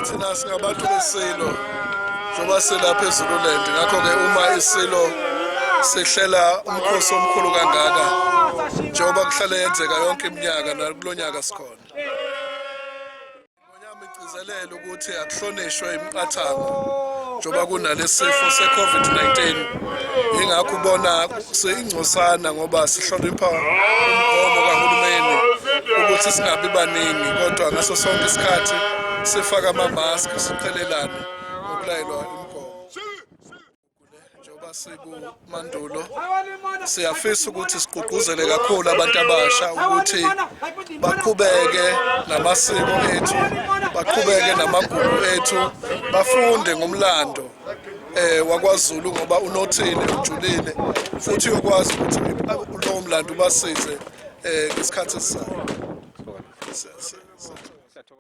Thina singabantu besilo njengoba silapha eZululand ngakho-ke uma isilo sihlela umkhosi omkhulu kangaka njengoba kuhlale yenzeka yonke iminyaka nakulo nyaka sikhona. Ngonyama igcizelele ukuthi akuhlonishwe imiqathango njengoba kunalesifo se-COVID-19 ingakho ubona singcosana ngoba sihlonipha umgomo kahulumeni ukuthi singabi baningi kodwa ngaso sonke isikhathi sifaka ama-mask siqhelelane ngokulayelwa umgomo. Njengoba sikumandulo siyafisa ukuthi sigqugquzele kakhulu abantu abasha ukuthi baqhubeke namasiko ethu, baqhubeke namagugu ethu, bafunde ngomlando wakwaZulu ngoba unothile ujulile futhi uyokwazi ukuthi lowo mlando ubasize ngesikhathi esizayo.